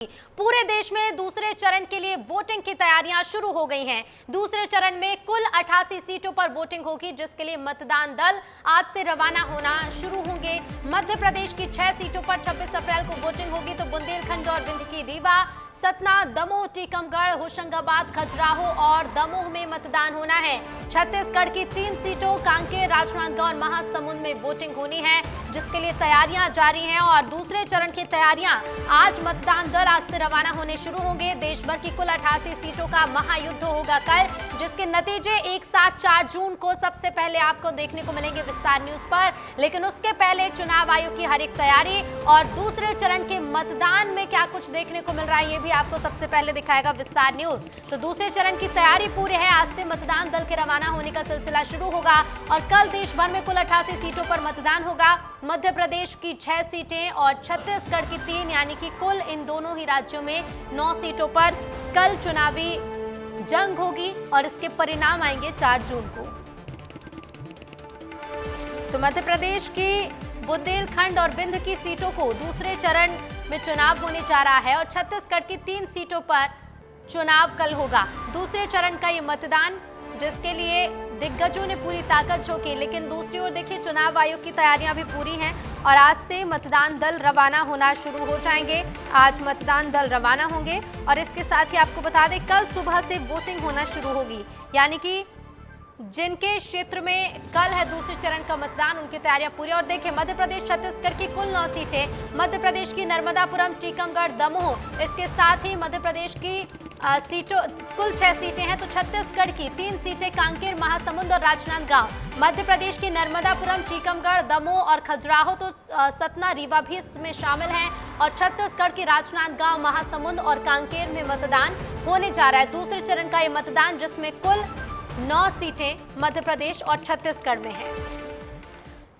पूरे देश में दूसरे चरण के लिए वोटिंग की तैयारियां शुरू हो गई हैं। दूसरे चरण में कुल 88 सीटों पर वोटिंग होगी, जिसके लिए मतदान दल आज से रवाना होना शुरू होंगे। मध्य प्रदेश की 6 सीटों पर 26 अप्रैल को वोटिंग होगी, तो बुंदेलखंड और विंध्य की रीवा, सतना, दमोह, टीकमगढ़, होशंगाबाद, खजुराहो और दमोह में मतदान होना है। छत्तीसगढ़ की 3 सीटों कांकेर, राजनांदगांव और महासमुंद में वोटिंग होनी है, जिसके लिए तैयारियां जारी हैं। और दूसरे चरण की तैयारियां आज मतदान दल आज से रवाना होने शुरू होंगे। देश भर की कुल 88 सीटों का महायुद्ध होगा कल, जिसके नतीजे एक साथ 4 जून को सबसे पहले आपको देखने को मिलेंगे विस्तार न्यूज पर। लेकिन उसके पहले चुनाव आयोग की हर एक तैयारी और दूसरे चरण के मतदान में क्या कुछ देखने को मिल रहा है, ये भी आपको सबसे पहले दिखाएगा विस्तार न्यूज। तो दूसरे चरण की तैयारी पूरी है। आज से मतदान दल के रवाना होने का सिलसिला शुरू होगा और कल देश भर में कुल 88 सीटों पर मतदान होगा। मध्य प्रदेश की 6 सीटें और छत्तीसगढ़ की 3, यानी कि कुल इन दोनों ही राज्यों में 9 सीटों पर कल चुनावी जंग होगी और इसके परिणाम आएंगे 4 जून को। तो मध्य प्रदेश की बुंदेलखंड और विंध्य की सीटों को दूसरे चरण में चुनाव होने जा रहा है और छत्तीसगढ़ की 3 सीटों पर चुनाव कल होगा। दूसरे चरण का ये मतदान, जिसके लिए दिग्गजों ने पूरी ताकत झोंकी। लेकिन दूसरी ओर देखिए, चुनाव आयोग की तैयारियां भी पूरी हैं और आज से मतदान दल रवाना होना शुरू हो जाएंगे। आज मतदान दल रवाना होंगे और इसके साथ ही आपको बता दें, कल सुबह से वोटिंग होना शुरू होगी, यानी कि जिनके क्षेत्र में कल है दूसरे चरण का मतदान, उनकी तैयारियां पूरी। और देखिए, मध्य प्रदेश छत्तीसगढ़ की कुल 9 सीटें, मध्य प्रदेश की नर्मदापुरम, टीकमगढ़, दमोह, इसके साथ ही मध्य प्रदेश की सीटों कुल 6 सीटें हैं। तो छत्तीसगढ़ की 3 सीटें कांकेर, महासमुंद और राजनांदगांव, मध्य प्रदेश की नर्मदापुरम, टीकमगढ़, दमोह और खजुराहो, तो सतना, रीवा भी इसमें शामिल हैं। और छत्तीसगढ़ की राजनांदगांव, महासमुंद और कांकेर में मतदान होने जा रहा है। दूसरे चरण का ये मतदान, जिसमें कुल 9 सीटें मध्य प्रदेश और छत्तीसगढ़ में हैं।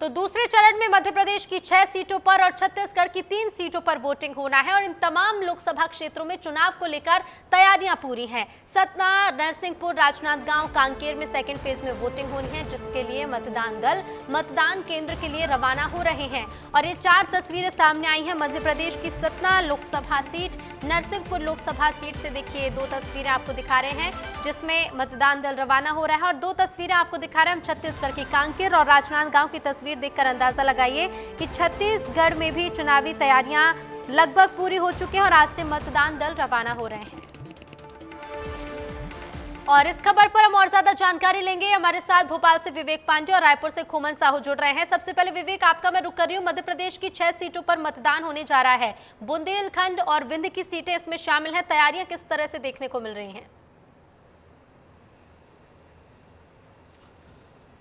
तो दूसरे चरण में मध्य प्रदेश की 6 सीटों पर और छत्तीसगढ़ की 3 सीटों पर वोटिंग होना है और इन तमाम लोकसभा क्षेत्रों में चुनाव को लेकर तैयारियां पूरी हैं। सतना, नरसिंहपुर, राजनांदगांव, कांकेर में सेकेंड फेज में वोटिंग होनी है, जिसके लिए मतदान दल मतदान केंद्र के लिए रवाना हो रहे हैं। और ये 4 तस्वीरें सामने आई हैं मध्य प्रदेश की सतना लोकसभा सीट, नरसिंहपुर लोकसभा सीट से। देखिए, 2 तस्वीरें आपको दिखा रहे हैं जिसमें मतदान दल रवाना हो रहा है और 2 तस्वीरें आपको दिखा रहे हैं हम छत्तीसगढ़ की, कांकेर और राजनांदगांव की तस्वीर देखकर अंदाजा लगाइए कि छत्तीसगढ़ में भी चुनावी तैयारियां लगभग पूरी हो चुकी हैं और आज से मतदान दल रवाना हो रहे हैं। और इस खबर पर हम और ज्यादा जानकारी लेंगे। हमारे साथ भोपाल से विवेक पांडे और रायपुर से खोमन साहू जुड़ रहे हैं। सबसे पहले विवेक, आपका मैं रुक कर रही हूँ। मध्य प्रदेश की 6 सीटों पर मतदान होने जा रहा है, बुंदेलखंड और विंध्य की सीटें इसमें शामिल हैं। तैयारियां किस तरह से देखने को मिल रही हैं?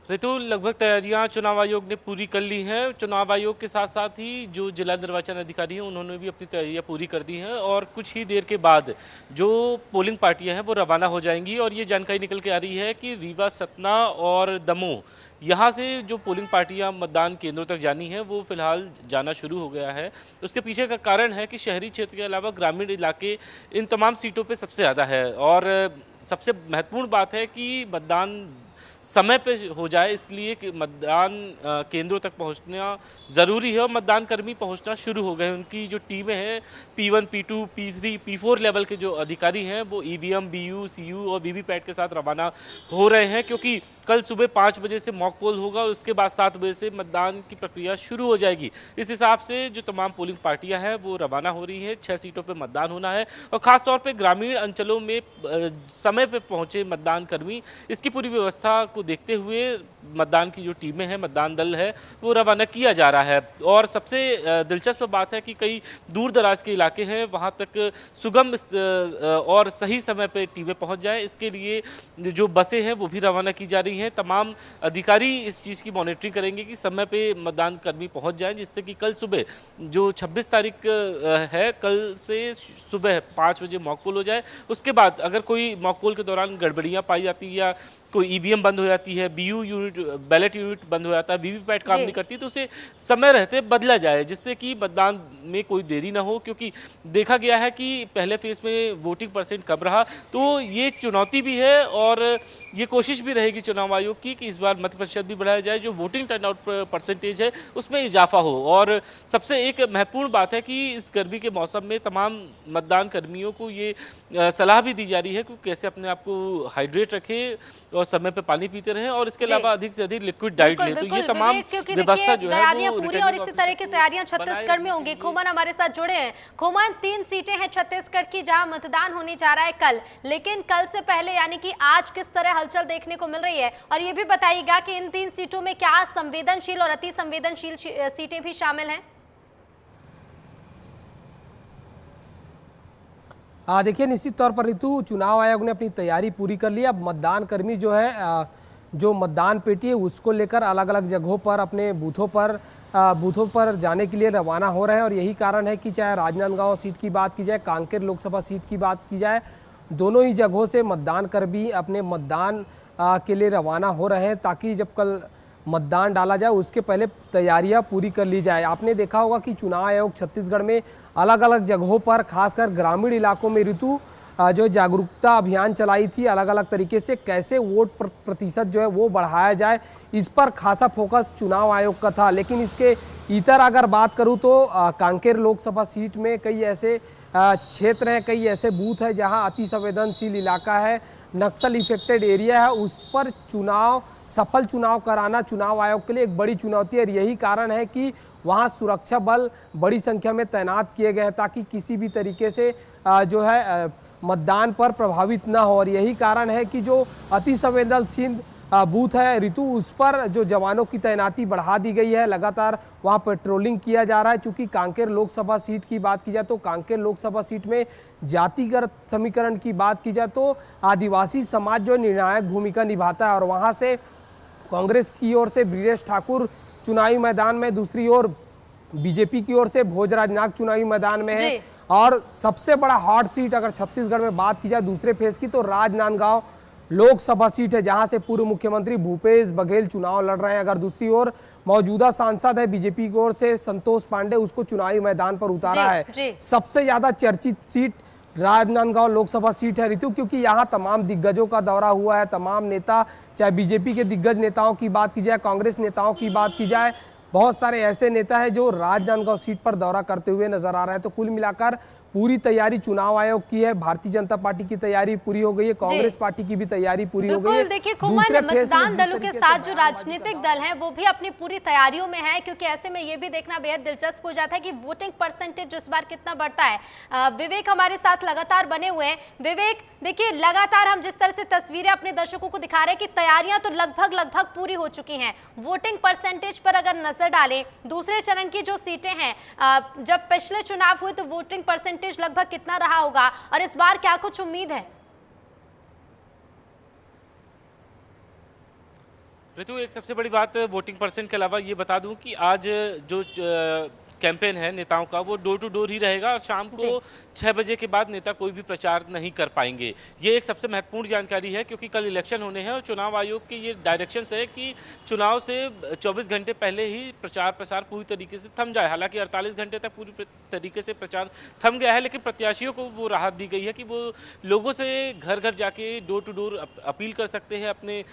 ऋतु, लगभग तैयारियां चुनाव आयोग ने पूरी कर ली हैं। चुनाव आयोग के साथ साथ ही जो जिला निर्वाचन अधिकारी हैं, उन्होंने भी अपनी तैयारियां पूरी कर दी हैं और कुछ ही देर के बाद जो पोलिंग पार्टियां हैं वो रवाना हो जाएंगी। और ये जानकारी निकल के आ रही है कि रीवा, सतना और दमोह, यहाँ से जो पोलिंग पार्टियां मतदान केंद्रों तक जानी है वो फिलहाल जाना शुरू हो गया है। उसके पीछे का कारण है कि शहरी क्षेत्र के अलावा ग्रामीण इलाके इन तमाम सीटों पे सबसे ज़्यादा है। और सबसे महत्वपूर्ण बात है कि मतदान समय पे हो जाए, इसलिए कि मतदान केंद्रों तक पहुंचना ज़रूरी है और मतदान कर्मी पहुंचना शुरू हो गए। उनकी जो टीमें हैं, P1, P2, P3, P4 level के जो अधिकारी हैं, वो EVM, BU, CU और VVPAT के साथ रवाना हो रहे हैं, क्योंकि कल सुबह 5 बजे से मॉक पोल होगा और उसके बाद 7 बजे से मतदान की प्रक्रिया शुरू हो जाएगी। इस हिसाब से जो तमाम पोलिंग पार्टियां हैं वो रवाना हो रही हैं। 6 सीटों पर मतदान होना है और ख़ासतौर पर ग्रामीण अंचलों में समय पर पहुँचे मतदान कर्मी, इसकी पूरी व्यवस्था को देखते हुए मतदान की जो टीमें हैं, मतदान दल है, वो रवाना किया जा रहा है। और सबसे दिलचस्प बात है कि कई दूर दराज के इलाके हैं, वहाँ तक सुगम और सही समय पर टीमें पहुँच जाएँ, इसके लिए जो बसें हैं वो भी रवाना की जा रही हैं। तमाम अधिकारी इस चीज़ की मॉनिटरिंग करेंगे कि समय पे मतदान कर्मी पहुँच जाएँ, जिससे कि कल सुबह जो 26 तारीख है, कल से सुबह 5 बजे मॉक पोल हो जाए। उसके बाद अगर कोई मॉक पोल के दौरान गड़बड़ियाँ पाई जाती या कोई EVM बंद हो जाती है, BU यूनिट बैलेट यूनिट बंद हो जाता है, वीवीपैट काम नहीं करती, तो उसे समय रहते बदला जाए, जिससे कि मतदान में कोई देरी ना हो। क्योंकि देखा गया है कि पहले फेज में वोटिंग परसेंट कम रहा, तो ये चुनौती भी है और ये कोशिश भी रहेगी चुनाव आयोग की कि इस बार मत प्रतिशत भी बढ़ाया जाए, जो वोटिंग टर्नआउट परसेंटेज है उसमें इजाफा हो। और सबसे एक महत्वपूर्ण बात है कि इस गर्मी के मौसम में तमाम मतदान कर्मियों को ये सलाह भी दी जा रही है कि कैसे अपने आप को हाइड्रेट रखें और समय पे पानी पीते रहें और इसके अलावा अधिक से अधिक लिक्विड डाइट लें। तो ये तमाम व्यवस्था जो है तैयारियां पूरी और इसी तरह की तैयारियां छत्तीसगढ़ में होंगी। खोमन हमारे साथ जुड़े हैं। खोमन, 3 सीटें हैं छत्तीसगढ़ की जहां मतदान होने जा रहा है कल, लेकिन कल से पहले यानी कि आज किस तरह हलचल देखने को मिल रही है, और ये भी बताइएगा कि इन 3 सीटों में क्या संवेदनशील और अति संवेदनशील सीटें भी शामिल हैं? देखिए, निश्चित तौर पर ऋतु, चुनाव आयोग ने अपनी तैयारी पूरी कर ली। अब मतदान कर्मी जो है जो मतदान पेटी है उसको लेकर अलग अलग जगहों पर अपने बूथों पर जाने के लिए रवाना हो रहे हैं। और यही कारण है कि चाहे राजनांदगांव सीट की बात की जाए, कांकेर लोकसभा सीट की बात की जाए, दोनों ही जगहों से मतदान कर्मी अपने मतदान के लिए रवाना हो रहे हैं, ताकि जब कल मतदान डाला जाए उसके पहले तैयारियां पूरी कर ली जाए। आपने देखा होगा कि चुनाव आयोग छत्तीसगढ़ में अलग अलग जगहों पर, खासकर ग्रामीण इलाकों में ऋतु जो जागरूकता अभियान चलाई थी, अलग अलग तरीके से कैसे वोट प्रतिशत जो है वो बढ़ाया जाए, इस पर खासा फोकस चुनाव आयोग का था। लेकिन इसके इतर अगर बात करूं तो कांकेर लोकसभा सीट में कई ऐसे क्षेत्र हैं, कई ऐसे बूथ हैं जहां अति संवेदनशील इलाका है, नक्सल इफेक्टेड एरिया है, उस पर सफल चुनाव कराना चुनाव आयोग के लिए एक बड़ी चुनौती है। और यही कारण है कि वहां सुरक्षा बल बड़ी संख्या में तैनात किए गए हैं, ताकि किसी भी तरीके से जो है मतदान पर प्रभावित ना हो। और यही कारण है कि जो अति संवेदनशील बूथ है ऋतु, उस पर जो जवानों की तैनाती बढ़ा दी गई है, लगातार वहां पेट्रोलिंग किया जा रहा है। चूंकि कांकेर लोकसभा सीट की बात की जाए तो कांकेर लोकसभा सीट में जातिगत समीकरण की बात की जाए तो आदिवासी समाज जो निर्णायक भूमिका निभाता है, और वहां से कांग्रेस की ओर से ब्रिजेश ठाकुर चुनावी मैदान में, दूसरी ओर बीजेपी की ओर से भोजराज नाग चुनावी मैदान में है। और सबसे बड़ा हॉट सीट अगर छत्तीसगढ़ में बात की जाए दूसरे फेज की तो राजनांदगांव लोकसभा सीट है, जहां से पूर्व मुख्यमंत्री भूपेश बघेल चुनाव लड़ रहे हैं। अगर दूसरी ओर मौजूदा सांसद है बीजेपी की ओर से संतोष पांडे, उसको चुनावी मैदान पर उतारा है। सबसे ज्यादा चर्चित सीट राजनांदगांव लोकसभा सीट है ऋतु, क्योंकि यहाँ तमाम दिग्गजों का दौरा हुआ है। तमाम नेता, चाहे बीजेपी के दिग्गज नेताओं की बात की जाए, कांग्रेस नेताओं की बात की जाए, बहुत सारे ऐसे नेता हैं जो राजनांदगांव सीट पर दौरा करते हुए नजर आ रहे हैं। तो कुल मिलाकर पूरी तैयारी चुनाव आयोग की है। भारतीय जनता पार्टी की तैयारी पूरी हो गई है, कांग्रेस पार्टी की भी तैयारी पूरी हो गई है। देखिए खोमन, मतदान दलों के साथ जो राजनीतिक दल हैं वो भी अपनी पूरी तैयारियों में है, क्योंकि ऐसे में ये भी देखना बेहद दिलचस्प हो जाता है कि वोटिंग परसेंटेज इस बार कितना बढ़ता है। विवेक हमारे साथ लगातार बने हुए हैं। विवेक, देखिए लगातार हम जिस तरह से तस्वीरें अपने दर्शकों को दिखा रहे हैं कि तैयारियां तो लगभग पूरी हो चुकी हैं। वोटिंग परसेंटेज पर अगर नजर डालें, दूसरे चरण की जो सीटें हैं, जब पिछले चुनाव हुए तो वोटिंग परसेंटेज लगभग कितना रहा होगा, और इस बार क्या कुछ उम्मीद है? ऋतु, एक सबसे बड़ी बात वोटिंग परसेंट के अलावा ये बता दूं कि आज जो कैंपेन है नेताओं का वो डोर टू डोर ही रहेगा और शाम को 6 बजे के बाद नेता कोई भी प्रचार नहीं कर पाएंगे। ये एक सबसे महत्वपूर्ण जानकारी है, क्योंकि कल इलेक्शन होने हैं और चुनाव आयोग के ये डायरेक्शंस है कि चुनाव से 24 घंटे पहले ही प्रचार प्रसार पूरी तरीके से थम जाए। हालांकि 48 घंटे तक पूरी तरीके से प्रचार थम गया है, लेकिन प्रत्याशियों को वो राहत दी गई है कि वो लोगों से घर घर जाके डोर टू डोर अपील कर सकते हैं अपने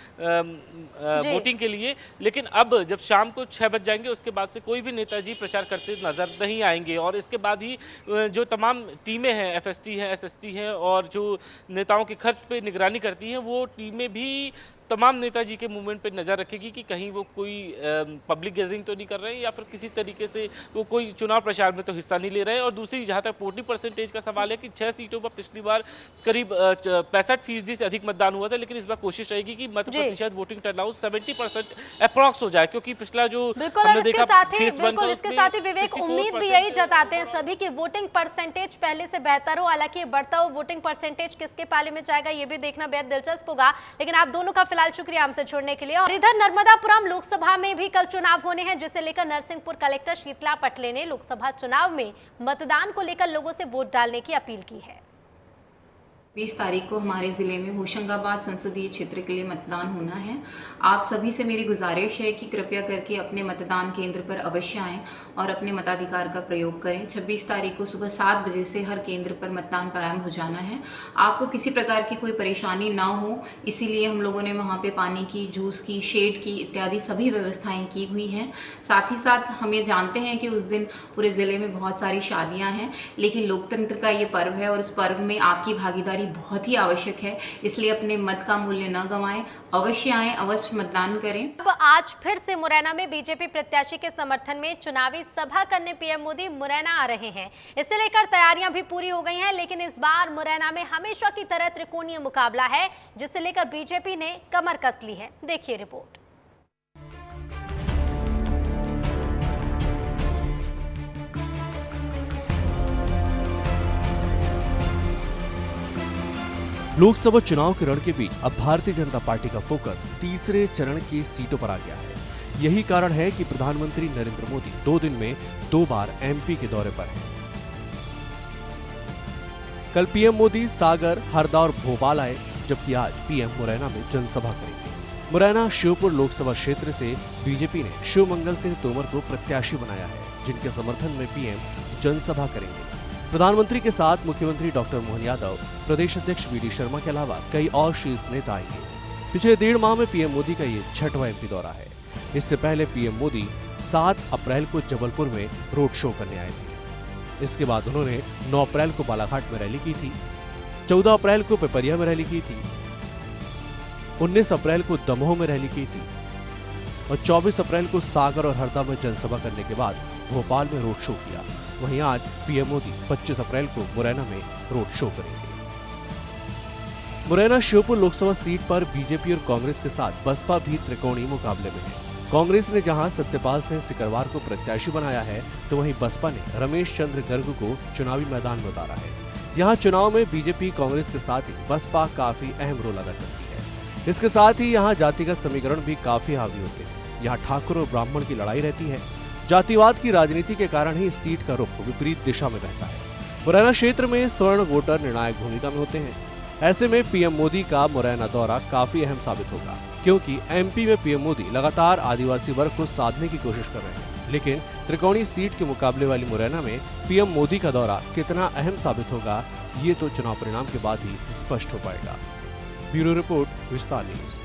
वोटिंग के लिए। लेकिन अब जब शाम को 6 बज जाएंगे उसके बाद से कोई भी नेताजी प्रचार करते नजर नहीं आएंगे, और इसके बाद ही जो तमाम टीमें हैं, एफएसटी हैं, एसएसटी हैं, और जो नेताओं के खर्च पे निगरानी करती हैं, वो टीमें भी तमाम नेताजी के मूवमेंट पे नज़र रखेगी कि कहीं वो कोई पब्लिक गैदरिंग तो नहीं कर रहे हैं या फिर किसी तरीके से वो कोई चुनाव प्रचार में तो हिस्सा नहीं ले रहे हैं। और दूसरी, जहाँ तक वोटिंग परसेंटेज का सवाल है कि 6 सीटों पर पिछली बार करीब 65% से अधिक मतदान हुआ था, लेकिन इस बार कोशिश रहेगी कि मत प्रतिशत वोटिंग टर्नआउट 70% अप्रॉक्स हो जाए, क्योंकि पिछला जो हमने देखा इसके साथ ही विवेक उम्मीद भी यही जताते हैं सभी की वोटिंग परसेंटेज पहले से बेहतर हो। हालांकि बढ़ता हो वोटिंग परसेंटेज किसके पाले में जाएगा ये भी देखना बेहद दिलचस्प होगा। लेकिन आप दोनों का फिलहाल शुक्रिया हमसे जुड़ने के लिए। और इधर नर्मदापुरम लोकसभा में भी कल चुनाव होने हैं, जिसे लेकर नरसिंहपुर कलेक्टर शीतला पटले ने लोकसभा चुनाव में मतदान को लेकर लोगों से वोट डालने की अपील की है। 20 तारीख को हमारे ज़िले में होशंगाबाद संसदीय क्षेत्र के लिए मतदान होना है। आप सभी से मेरी गुजारिश है कि कृपया करके अपने मतदान केंद्र पर अवश्य आएं और अपने मताधिकार का प्रयोग करें। 26 तारीख को सुबह 7 बजे से हर केंद्र पर मतदान प्रारंभ हो जाना है। आपको किसी प्रकार की कोई परेशानी ना हो, इसीलिए हम लोगों ने वहाँ पे पानी की, जूस की, शेड की इत्यादि सभी व्यवस्थाएँ की हुई हैं। साथ ही साथ हम ये जानते हैं कि उस दिन पूरे ज़िले में बहुत सारी शादियाँ हैं, लेकिन लोकतंत्र का ये पर्व है और इस पर्व में आपकी भागीदारी बहुत ही आवश्यक है। इसलिए अपने मत का मूल्य न गंवाएं, अवश्य आएं, अवश्य मतदान करें। अब आज फिर से मुरैना में बीजेपी प्रत्याशी के समर्थन में चुनावी सभा करने पीएम मोदी मुरैना आ रहे हैं। इसे लेकर तैयारियां भी पूरी हो गई हैं, लेकिन इस बार मुरैना में हमेशा की तरह त्रिकोणीय मुकाबला है, जिसे लेकर बीजेपी ने कमर कस ली है। देखिए रिपोर्ट। लोकसभा चुनाव के रण के बीच अब भारतीय जनता पार्टी का फोकस तीसरे चरण की सीटों पर आ गया है। यही कारण है कि प्रधानमंत्री नरेंद्र मोदी 2 दिन में 2 बार एमपी के दौरे पर हैं। कल पीएम मोदी सागर, हरदा और भोपाल आए, जबकि आज पीएम मुरैना में जनसभा करेंगे। मुरैना श्योपुर लोकसभा क्षेत्र से बीजेपी ने शिवमंगल सिंह तोमर को प्रत्याशी बनाया है, जिनके समर्थन में पीएम जनसभा करेंगे। प्रधानमंत्री के साथ मुख्यमंत्री डॉक्टर मोहन यादव, प्रदेश अध्यक्ष वी डी शर्मा के अलावा कई और शीर्ष नेता आएंगे। पिछले 1.5 माह में पीएम मोदी का ये 6वां एमपी दौरा है। इससे पहले पीएम मोदी 7 अप्रैल को जबलपुर में रोड शो करने आए थे। इसके बाद उन्होंने 9 अप्रैल को बालाघाट में रैली की थी, 14 अप्रैल को पिपरिया में रैली की थी, 19 अप्रैल को दमोह में रैली की थी और 24 अप्रैल को सागर और हरदा में जनसभा करने के बाद भोपाल में रोड शो किया। वहीं आज पीएम मोदी 25 अप्रैल को मुरैना में रोड शो करेंगे। मुरैना श्योपुर लोकसभा सीट पर बीजेपी और कांग्रेस के साथ बसपा भी त्रिकोणीय मुकाबले में है। कांग्रेस ने जहां सत्यपाल सिंह सिकरवार को प्रत्याशी बनाया है, तो वहीं बसपा ने रमेश चंद्र गर्ग को चुनावी मैदान में उतारा है। यहाँ चुनाव में बीजेपी कांग्रेस के साथ ही बसपा काफी अहम रोल अदा करती है। इसके साथ ही यहाँ जातिगत समीकरण भी काफी हावी होते हैं। यहाँ ठाकुर और ब्राह्मण की लड़ाई रहती है। जातिवाद की राजनीति के कारण ही इस सीट का रुख विपरीत दिशा में रहता है। मुरैना क्षेत्र में स्वर्ण वोटर निर्णायक भूमिका में होते हैं। ऐसे में पीएम मोदी का मुरैना दौरा काफी अहम साबित होगा, क्योंकि एमपी में पीएम मोदी लगातार आदिवासी वर्ग को साधने की कोशिश कर रहे हैं। लेकिन त्रिकोणीय सीट के मुकाबले वाली मुरैना में पीएम मोदी का दौरा कितना अहम साबित होगा, ये तो चुनाव परिणाम के बाद ही स्पष्ट हो पाएगा। ब्यूरो रिपोर्ट, विस्तार न्यूज।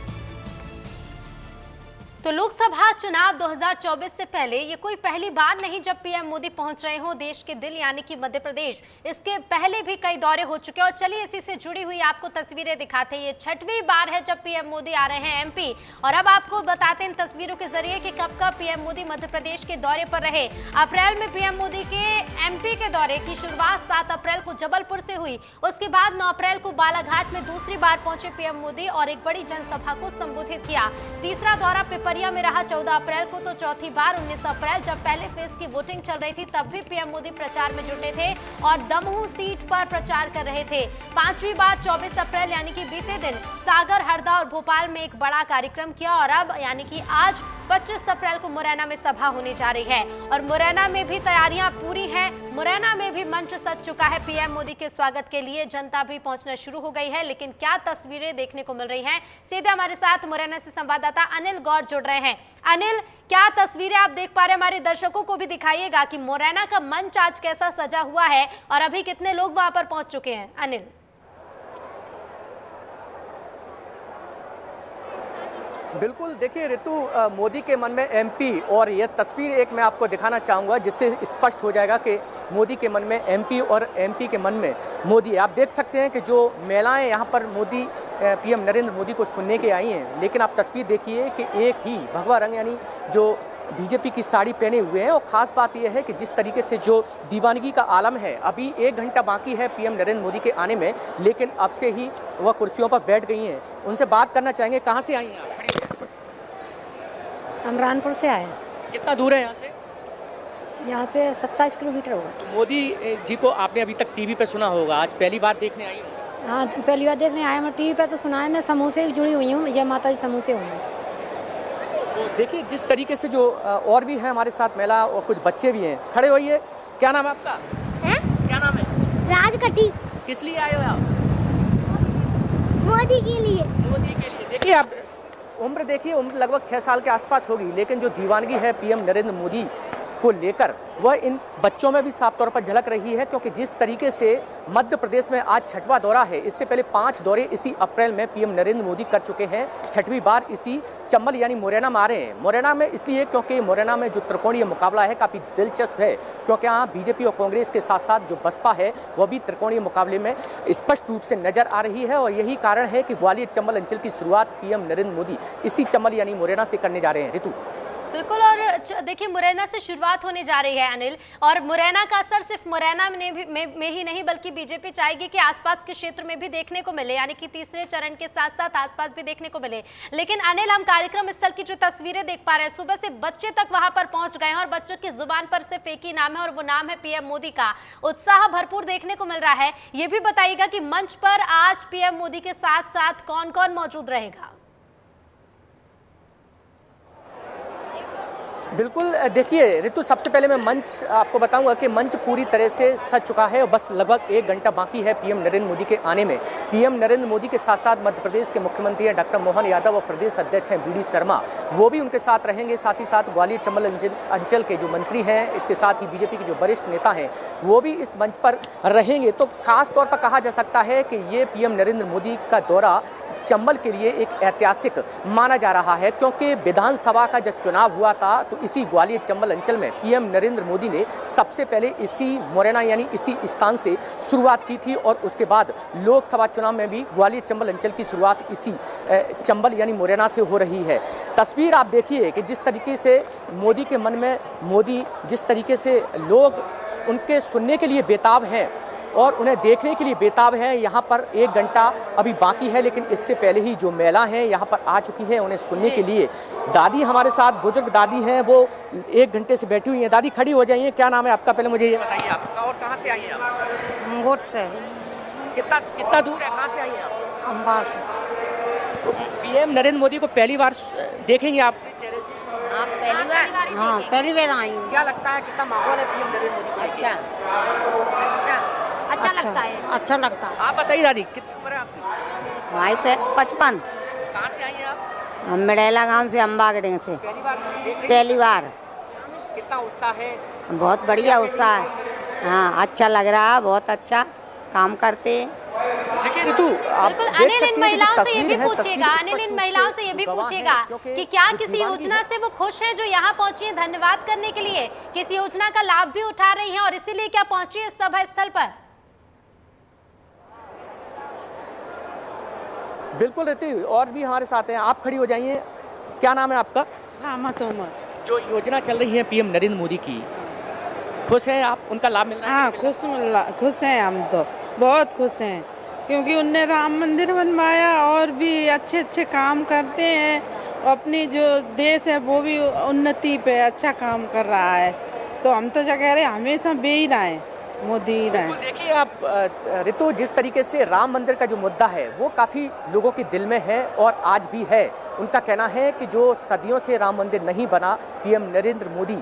तो लोकसभा चुनाव 2024 से पहले ये कोई पहली बार नहीं जब पीएम मोदी पहुंच रहे हो देश के दिल यानी कि मध्य प्रदेश। इसके पहले भी कई दौरे हो चुके हैं और चलिए इसी से जुड़ी हुई आपको तस्वीरें दिखाते हैं। ये 6वीं बार है जब पीएम मोदी आ रहे हैं एमपी, और अब आपको बताते हैं इन तस्वीरों के जरिए कि कब कब पीएम मोदी मध्य प्रदेश के दौरे पर रहे। अप्रैल में पीएम मोदी के एमपी के दौरे की शुरुआत 7 अप्रैल को जबलपुर से हुई। उसके बाद 9 अप्रैल को बालाघाट में दूसरी बार पहुंचे पीएम मोदी और एक बड़ी जनसभा को संबोधित किया। तीसरा दौरा पिपरिया में रहा 14 अप्रैल को, तो चौथी बार 19 अप्रैल जब पहले फेज की वोटिंग चल रही थी तब भी पीएम मोदी प्रचार में जुटे थे और दमोह सीट पर प्रचार कर रहे थे। 5वीं बार 24 अप्रैल यानी कि बीते दिन सागर, हरदा और भोपाल में एक बड़ा कार्यक्रम किया और अब यानी कि आज 25 अप्रैल को मुरैना में सभा होने जा रही है और मुरैना में भी तैयारियां पूरी हैं। मुरैना में भी मंच सज चुका है पीएम मोदी के स्वागत के लिए, जनता भी पहुंचना शुरू हो गई है। लेकिन क्या तस्वीरें देखने को मिल रही हैं, सीधे हमारे साथ मुरैना से संवाददाता अनिल गौर जुड़ रहे हैं। अनिल, क्या तस्वीरें आप देख पा रहे हैं, हमारे दर्शकों को भी दिखाइएगा कि मुरैना का मंच आज कैसा सजा हुआ है और अभी कितने लोग वहां पर पहुंच चुके हैं। अनिल, बिल्कुल, देखिए ऋतु, मोदी के मन में एमपी, और यह तस्वीर एक मैं आपको दिखाना चाहूँगा जिससे स्पष्ट हो जाएगा कि मोदी के मन में एमपी और एमपी के मन में मोदी। आप देख सकते हैं कि जो महिलाएं यहाँ पर मोदी पीएम नरेंद्र मोदी को सुनने के आई हैं, लेकिन आप तस्वीर देखिए कि एक ही भगवा रंग यानी जो बीजेपी की साड़ी पहने हुए हैं। और ख़ास बात यह है कि जिस तरीके से जो दीवानगी का आलम है, अभी 1 घंटा बाकी है पीएम नरेंद्र मोदी के आने में, लेकिन अब से ही वह कुर्सियों पर बैठ गई हैं। उनसे बात करना चाहेंगे, कहाँ से आई हैं आप? अमरानपुर से आए। कितना दूर है यहाँ से? यहाँ से 27 किलोमीटर होगा। तो मोदी जी को आपने अभी तक टीवी पे सुना होगा, आज पहली बार देखने आई हूँ? हाँ, पहली बार देखने आए। मैं टीवी पे तो सुना है, मैं समूह से जुड़ी हुई हूँ, जय माता दी समूह से हूँ। तो देखिए जिस तरीके से जो और भी है हमारे साथ महिला और कुछ बच्चे भी हैं, खड़े होइए। क्या नाम है आपका? है? क्या नाम है? राजकटी। किस लिए आए हो आप? मोदी के लिए। देखिए आप उम्र देखिए, उम्र लगभग 6 साल के आसपास होगी, लेकिन जो दीवानगी है पीएम नरेंद्र मोदी को लेकर वह इन बच्चों में भी साफ तौर पर झलक रही है, क्योंकि जिस तरीके से मध्य प्रदेश में आज 6वां दौरा है, इससे पहले 5 दौरे इसी अप्रैल में पीएम नरेंद्र मोदी कर चुके हैं। 6वीं बार इसी चंबल यानी मुरैना में आ रहे हैं। मुरैना में इसलिए क्योंकि मुरैना में जो त्रिकोणीय मुकाबला है काफ़ी दिलचस्प है, क्योंकि यहाँ बीजेपी और कांग्रेस के साथ साथ जो बसपा है वह भी त्रिकोणीय मुकाबले में स्पष्ट रूप से नजर आ रही है। और यही कारण है कि ग्वालियर चंबल अंचल की शुरुआत पीएम नरेंद्र मोदी इसी चंबल यानी मुरैना से करने जा रहे हैं। ऋतु बिल्कुल, और देखिए मुरैना से शुरुआत होने जा रही है अनिल, और मुरैना का असर सिर्फ मुरैना में ही नहीं बल्कि बीजेपी चाहेगी कि आसपास के क्षेत्र में भी देखने को मिले, यानी कि तीसरे चरण के साथ साथ आसपास भी देखने को मिले। लेकिन अनिल, हम कार्यक्रम स्थल की जो तस्वीरें देख पा रहे हैं, सुबह से बच्चे तक वहां पर पहुंच गए हैं और बच्चों की जुबान पर सिर्फ एक ही नाम है और वो नाम है पीएम मोदी का। उत्साह भरपूर देखने को मिल रहा है। ये भी बताइएगा कि मंच पर आज पीएम मोदी के साथ साथ कौन कौन मौजूद रहेगा? बिल्कुल, देखिए ऋतु, सबसे पहले मैं मंच आपको बताऊंगा कि मंच पूरी तरह से सज चुका है और बस लगभग 1 घंटा बाकी है पीएम नरेंद्र मोदी के आने में। पीएम नरेंद्र मोदी के साथ साथ मध्य प्रदेश के मुख्यमंत्री हैं डॉक्टर मोहन यादव और प्रदेश अध्यक्ष हैं बीडी शर्मा, वो भी उनके साथ रहेंगे। साथ ही साथ ग्वालियर चंबल अंचल के जो मंत्री हैं, इसके साथ ही बीजेपी के जो वरिष्ठ नेता हैं, वो भी इस मंच पर रहेंगे। तो खास तौर पर कहा जा सकता है कि ये पीएम नरेंद्र मोदी का दौरा चंबल के लिए एक ऐतिहासिक माना जा रहा है, क्योंकि विधानसभा का जब चुनाव हुआ था तो इसी ग्वालियर चंबल अंचल में पीएम नरेंद्र मोदी ने सबसे पहले इसी मुरैना यानी इसी स्थान से शुरुआत की थी और उसके बाद लोकसभा चुनाव में भी ग्वालियर चंबल अंचल की शुरुआत इसी चंबल यानी मुरैना से हो रही है। तस्वीर आप देखिए कि जिस तरीके से मोदी के मन में मोदी, जिस तरीके से लोग उनके सुनने के लिए बेताब हैं और उन्हें देखने के लिए बेताब हैं। यहाँ पर 1 घंटा अभी बाकी है, लेकिन इससे पहले ही जो महिला हैं यहाँ पर आ चुकी हैं उन्हें सुनने के लिए। दादी हमारे साथ, बुजुर्ग दादी हैं, वो 1 घंटे से बैठी हुई हैं। दादी खड़ी हो जाइए, क्या नाम है आपका, पहले मुझे ये बताइए आप, और कहाँ से आई हैं आप? गोट से। कितना दूर है, कहाँ से आई हैं आप? अंबार। तो पीएम नरेंद्र मोदी को पहली बार देखेंगे आप चेहरे से? आप पहली बार? हाँ, पहली बार आई। क्या लगता है, कितना माहौल है पीएम नरेंद्र मोदी का? अच्छा लगता है। अच्छा लगता है। आप बताइए दादी, कितनी उम्र है आपकी? भाई 55। कहाँ से आई हैं आप? हम मिड़ैला गांव से, अम्बा गढ़ से। पहली बार देख रही हैं? पहली बार। कितना उत्साह है? बहुत बढ़िया उत्साह है। हाँ, अच्छा लग रहा है, बहुत अच्छा काम करते हैं। देखिए ऋतु, आप बिल्कुल, देख अनिल सकते इन हैं महिलाओं से ये भी तस्वीर है, पूछिएगा, तस्वीर अनिल इन स्पष्ट महिलाओं रूप से ये भी गवाह है, पूछिएगा क्योंकि कि क्या जो किसी दीवानगी योजना है, से वो खुश हैं जो यहाँ पहुंची है धन्यवाद करने के लिए, किसी योजना का लाभ भी उठा रही हैं और इसीलिए क्या पहुंची है इस सभा स्थल पर? बिल्कुल ऋतु, और भी हमारे साथ हैं, आप खड़ी हो जाइए। क्या नाम है आपका? रामत उमर। जो योजना चल रही है पीएम नरेंद्र मोदी की, खुश हैं आप, उनका लाभ मिल रहा है? हाँ, खुश हैं, हम तो बहुत खुश हैं, क्योंकि उनने राम मंदिर बनवाया और भी अच्छे अच्छे काम करते हैं। अपनी जो देश है वो भी उन्नति पे अच्छा काम कर रहा है, तो हम तो क्या कह रहे हैं, हमेशा वे ही रहे, मोदी ही रहे। देखिए आप ऋतु, जिस तरीके से राम मंदिर का जो मुद्दा है वो काफ़ी लोगों के दिल में है और आज भी है। उनका कहना है कि जो सदियों से राम मंदिर नहीं बना, पीएम नरेंद्र मोदी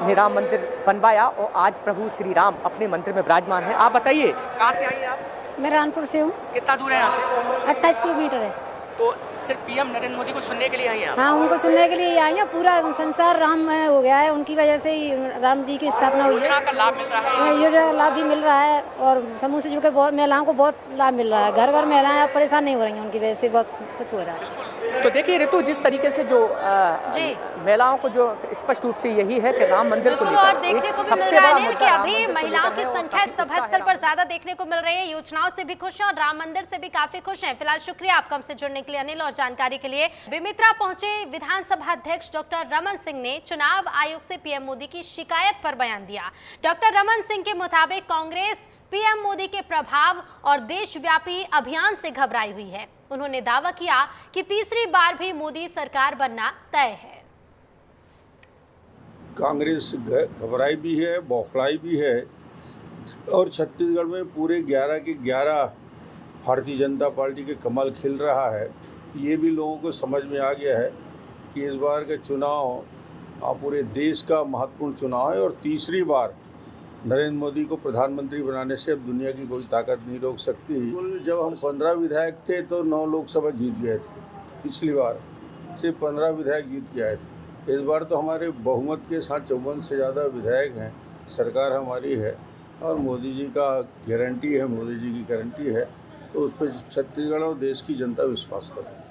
ने राम मंदिर बनवाया और आज प्रभु श्री राम अपने मंदिर में विराजमान है। आप बताइए, कहाँ से आई हैं आप? मैं रानपुर से हूँ। कितना दूर है यहाँ से? 28 किलोमीटर है। तो सिर्फ पीएम नरेंद्र मोदी को सुनने के लिए आई हैं आप? हाँ, उनको सुनने के लिए आई हैं। पूरा संसार राम हो गया है, उनकी वजह से ही राम जी की स्थापना हुई है। योजना का लाभ मिल रहा है? योजना लाभ भी मिल रहा है और समूह से जुड़ के बहुत महिलाओं को बहुत लाभ मिल रहा है। घर घर महिलाएं अब परेशान नहीं हो रही हैं, उनकी वजह से बहुत कुछ हो रहा है। तो देखिए ऋतु, जिस तरीके से जो महिलाओं को जो स्पष्ट रूप से यही है कि राम मंदिर को लेकर और देखने को भी मिल रहा है कि अभी महिलाओं की संख्या सभा स्थल पर ज्यादा देखने को मिल रही है। योजनाओं से भी खुश हैं और राम मंदिर से भी काफी खुश हैं। फिलहाल शुक्रिया आपका हमसे जुड़ने के लिए अनिल, और जानकारी के लिए। बेमित्रा पहुंचे विधानसभा अध्यक्ष डॉक्टर रमन सिंह ने चुनाव आयोग से पीएम मोदी की शिकायत पर बयान दिया। डॉक्टर रमन सिंह के मुताबिक कांग्रेस पीएम मोदी के प्रभाव और देशव्यापी अभियान से घबराई हुई है। उन्होंने दावा किया कि तीसरी बार भी मोदी सरकार बनना तय है। कांग्रेस घबराई भी है, बौखलाई भी है और छत्तीसगढ़ में पूरे 11 के 11 भारतीय जनता पार्टी के कमल खिल रहा है। ये भी लोगों को समझ में आ गया है कि इस बार का चुनाव पूरे देश का महत्वपूर्ण चुनाव है और तीसरी बार नरेंद्र मोदी को प्रधानमंत्री बनाने से अब दुनिया की कोई ताकत नहीं रोक सकती। जब हम 15 विधायक थे तो 9 लोकसभा जीत गए थे। पिछली बार सिर्फ 15 विधायक जीत के आए थे। इस बार तो हमारे बहुमत के साथ 54 से ज़्यादा विधायक हैं। सरकार हमारी है और मोदी जी का गारंटी है, मोदी जी की गारंटी है, तो उस पर छत्तीसगढ़ और देश की जनता विश्वास करे।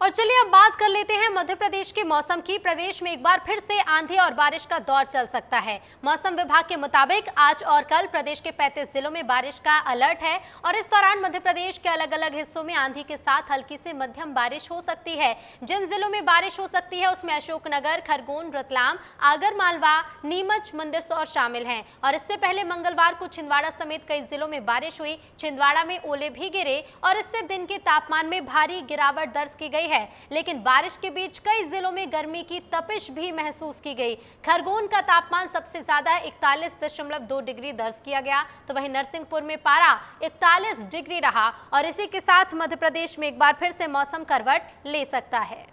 और चलिए अब बात कर लेते हैं मध्य प्रदेश के मौसम की। प्रदेश में एक बार फिर से आंधी और बारिश का दौर चल सकता है। मौसम विभाग के मुताबिक आज और कल प्रदेश के 35 जिलों में बारिश का अलर्ट है और इस दौरान मध्य प्रदेश के अलग अलग हिस्सों में आंधी के साथ हल्की से मध्यम बारिश हो सकती है। जिन जिलों में बारिश हो सकती है उसमें अशोकनगर, खरगोन, रतलाम, आगरमालवा, नीमच, मंदसौर शामिल हैं। और इससे पहले मंगलवार को छिंदवाड़ा समेत कई जिलों में बारिश हुई। छिंदवाड़ा में ओले भी गिरे और इससे दिन के तापमान में भारी गिरावट दर्ज की गई है। लेकिन बारिश के बीच कई जिलों में गर्मी की तपिश भी महसूस की गई। खरगोन का तापमान सबसे ज्यादा 41.2 डिग्री दर्ज किया गया, तो वहीं नरसिंहपुर में पारा 41 डिग्री रहा। और इसी के साथ मध्य प्रदेश में एक बार फिर से मौसम करवट ले सकता है।